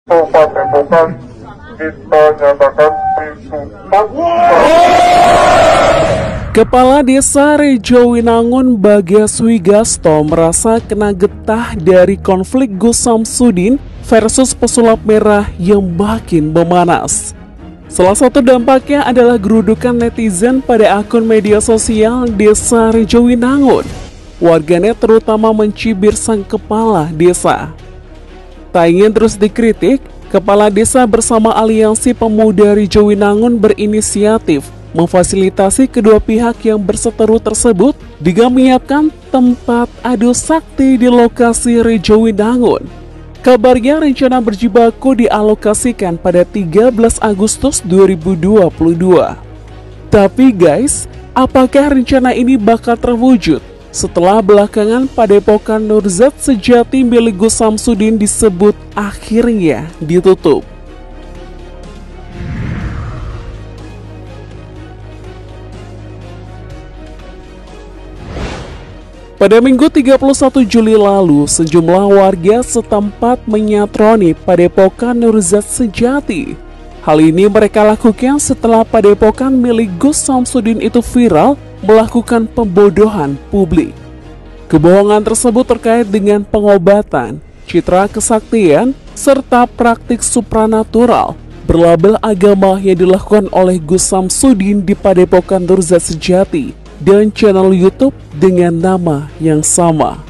Padepokan kita nyatakan ditutup. Kepala Desa Rejowinangun Bagas Wigasto merasa kena getah dari konflik Gus Samsudin versus pesulap merah yang makin memanas. Salah satu dampaknya adalah gerudukan netizen pada akun media sosial Desa Rejowinangun. Warganet terutama mencibir sang kepala desa. Tak ingin terus dikritik, kepala desa bersama Aliansi Pemuda Rejowinangun berinisiatif memfasilitasi kedua pihak yang berseteru tersebut dengan menyiapkan tempat adu sakti di lokasi Rejowinangun. Kabarnya rencana berjibaku dialokasikan pada 13 Agustus 2022. Tapi guys, apakah rencana ini bakal terwujud setelah belakangan Padepokan Nurzat Sejati milik Gus Samsudin disebut akhirnya ditutup? Pada Minggu 31 Juli lalu, sejumlah warga setempat menyatroni Padepokan Nurzat Sejati. Hal ini mereka lakukan setelah Padepokan milik Gus Samsudin itu viral melakukan pembodohan publik. Kebohongan tersebut terkait dengan pengobatan, citra kesaktian, serta praktik supranatural berlabel agama yang dilakukan oleh Gus Samsudin di Padepokan Nurzat Sejati dan channel YouTube dengan nama yang sama.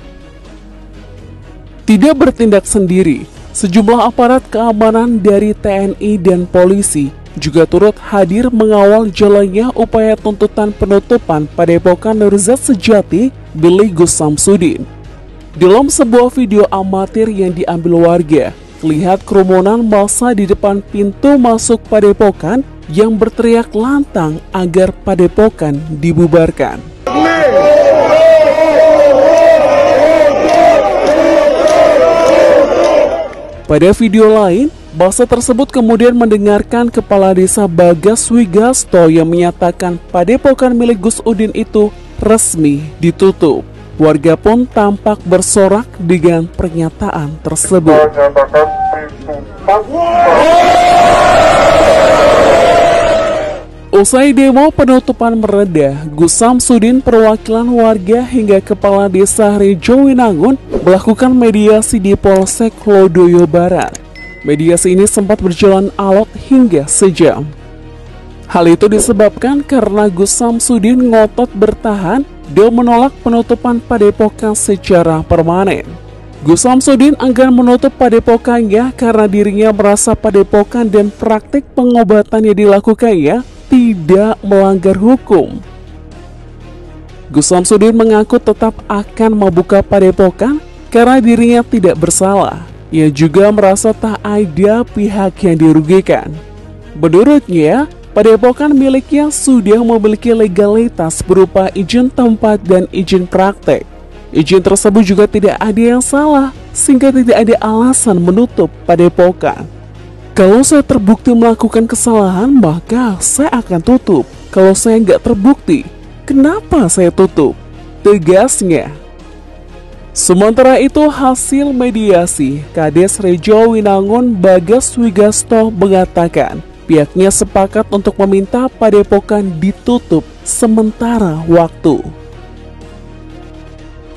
Tidak bertindak sendiri, sejumlah aparat keamanan dari TNI dan polisi juga turut hadir mengawal jalannya upaya tuntutan penutupan Padepokan Nurzat Sejati milik Gus Samsudin. Dalam sebuah video amatir yang diambil warga, terlihat kerumunan massa di depan pintu masuk Padepokan yang berteriak lantang agar Padepokan dibubarkan. Pada video lain, massa tersebut kemudian mendengarkan Kepala Desa Bagas Wigasto yang menyatakan Padepokan milik Gus Udin itu resmi ditutup. Warga pun tampak bersorak dengan pernyataan tersebut. Usai demo penutupan mereda, Gus Samsudin, perwakilan warga hingga Kepala Desa Rejowinangun melakukan mediasi di Polsek Lodaya Barat. Mediasi ini sempat berjalan alot hingga sejam. Hal itu disebabkan karena Gus Samsudin ngotot bertahan dan menolak penutupan Padepokan secara permanen. Gus Samsudin enggan menutup padepokannya karena dirinya merasa padepokan dan praktik pengobatan yang dilakukannya tidak melanggar hukum. Gus Samsudin mengaku tetap akan membuka padepokan karena dirinya tidak bersalah. Ia juga merasa tak ada pihak yang dirugikan. Menurutnya, padepokan miliknya sudah memiliki legalitas berupa izin tempat dan izin praktek. Izin tersebut juga tidak ada yang salah, sehingga tidak ada alasan menutup padepokan. Kalau saya terbukti melakukan kesalahan, maka saya akan tutup. Kalau saya nggak terbukti, kenapa saya tutup? Tegasnya. Sementara itu, hasil mediasi, Kades Rejowinangun Bagas Wigasto mengatakan pihaknya sepakat untuk meminta Padepokan ditutup sementara waktu.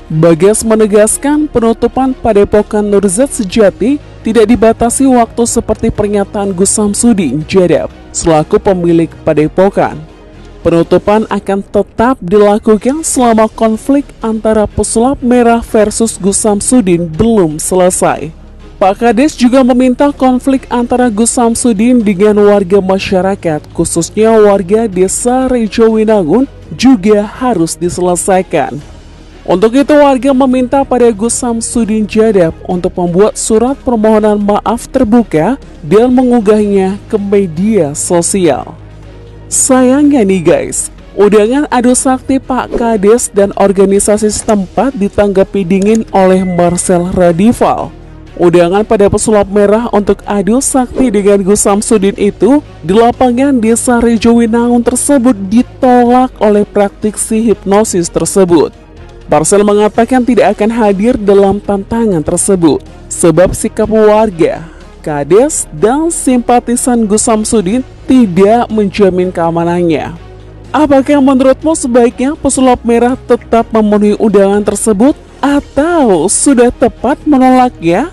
Bagas menegaskan penutupan Padepokan Nurzat Sejati tidak dibatasi waktu seperti pernyataan Gus Samsudin Jadab selaku pemilik Padepokan. Penutupan akan tetap dilakukan selama konflik antara pesulap merah versus Gus Samsudin belum selesai. Pak Kades juga meminta konflik antara Gus Samsudin dengan warga masyarakat, khususnya warga Desa Rejowinangun, juga harus diselesaikan. Untuk itu, warga meminta pada Gus Samsudin Jadab untuk membuat surat permohonan maaf terbuka dan mengunggahnya ke media sosial. Sayangnya nih guys, undangan adu sakti Pak Kades dan organisasi setempat ditanggapi dingin oleh Marcel Radival. Undangan pada pesulap merah untuk adu sakti dengan Gus Samsudin itu di lapangan Desa Rejowinangun tersebut ditolak oleh praktisi hipnosis tersebut. Marcel mengatakan tidak akan hadir dalam tantangan tersebut sebab sikap warga Kades dan simpatisan Gus Samsudin tidak menjamin keamanannya. Apakah menurutmu sebaiknya pesulap merah tetap memenuhi undangan tersebut atau sudah tepat menolaknya?